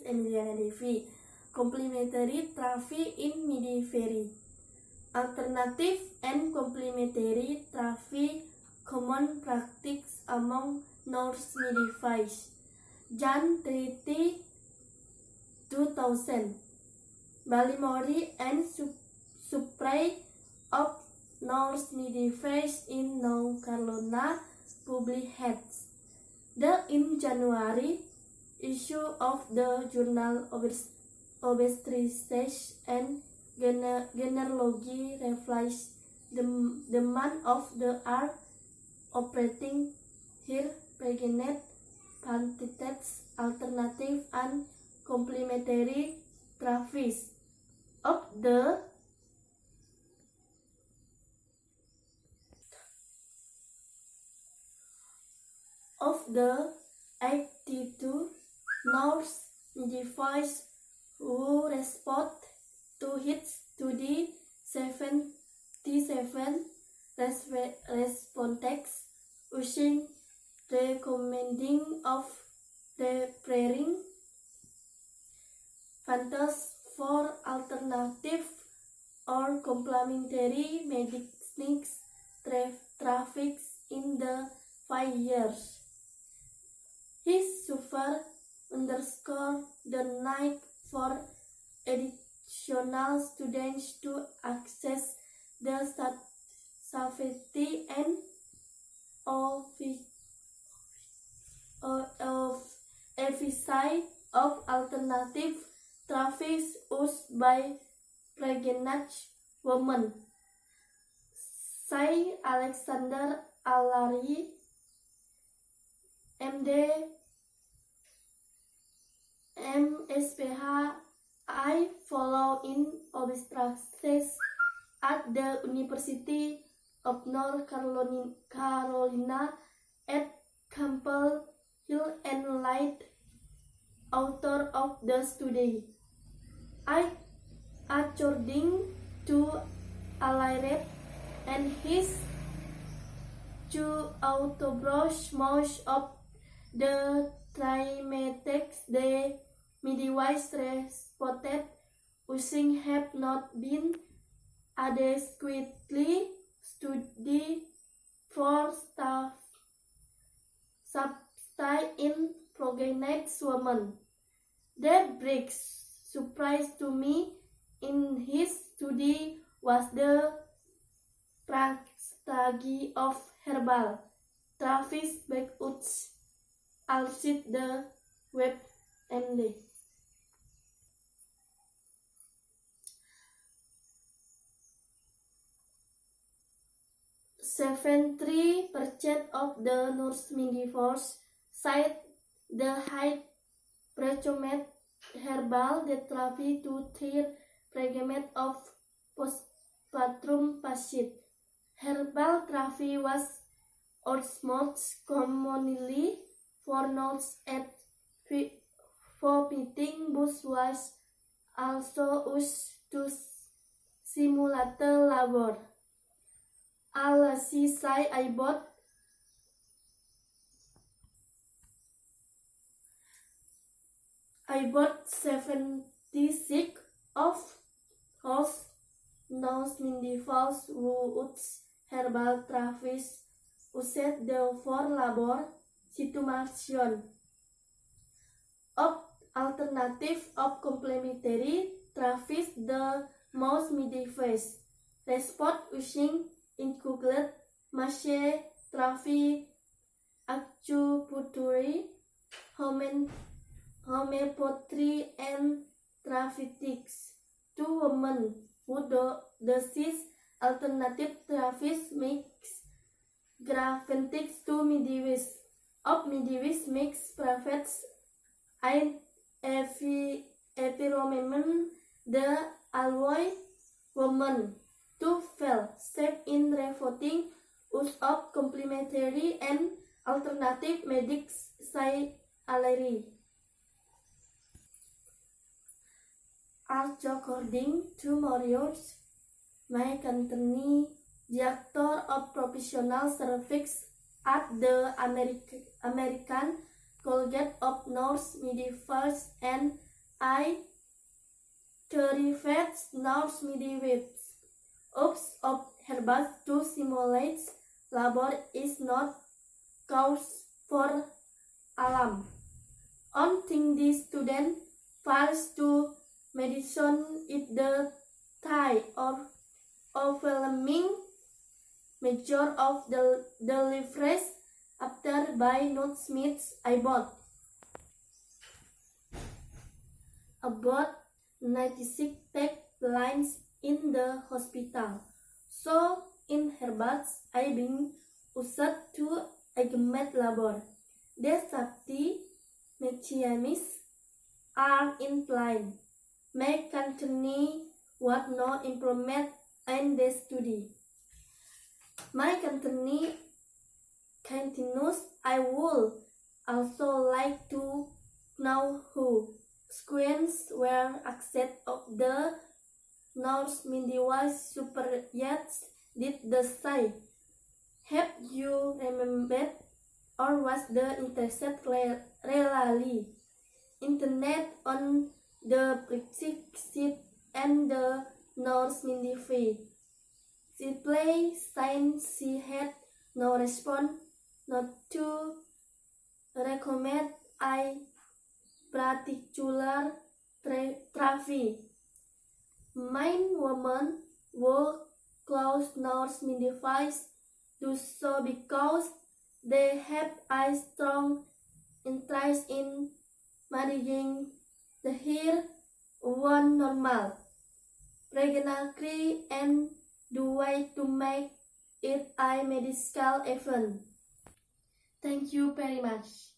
Emiliana Devi. Complementary therapy in midwifery. Alternative and complementary therapy common practice among nurse midwives. Jan Treaty 2000. Balimori and Supply of Nurse Midwives in North Carolina published in January issue of the journal Obstetrics and Gynecology reflects the month of the are operating here pregnant candidates alternative and complementary therapies of the 82 nurse midwives who respond to hits to the 77 respondents using recommending of preparing fantas for alternative or complementary medicines traffics in the 5 years. His super underscore the need for additional students to access the safety and efficacy of alternative therapies used by pregnant women. Say Alexander Alary, MD, MSPH, I follow in obstetrics at the University of North Carolina at Chapel Hill and lead author of the study. According to Alary and his two autobros, most of the trimetics the midwives reported using have not been adequately studied for safety in pregnant women. The big surprise to me in his study was the strategy of herbal therapies by which Alcid the web MD. 73% of the nurse midwives cite the high presumed herbal therapy to treat pregnant of postpartum patients. Herbal therapy was most commonly for nurse at vomiting, but was also used to simulate labor. Alary say about 76 of host nurse midwives who use herbal therapies used them for labor situation of alternative of complementary therapies. The most midwives respond using include massage therapy, acupuncture, homeopathy, and therapeutics. To women who disease alternative therapies makes graphentics to midwives. Of midwives makes prophets and environment the alloy women to feel safe in reporting use of complementary and alternative medics, say Alary. According to Maurice McIntyre, Director of Professional Services at the American Colgate of North Midwest and I terrified North Midwest. Use of herbs to simulate labor is not cause for alarm. On think the student fails to medicine is the tie or overwhelming major of the deliveries after by Note Smith's about 96 take lines in the hospital. So in herbs I been used to augment labor. The safety mechanisms are in place. May continue what not implement in the study. My continues. I would also like to know who screens were access of the North Midwest super yachts did the say. Have you remembered or was the interest really internet on the British ship and the North Midwest? Simply saying she had no response, not to recommend a particular trophy. Mine women work close North Midwest do so because they have a strong interest in marrying the hair one normal, pregnancy and the way to make it a medical event. Thank you very much.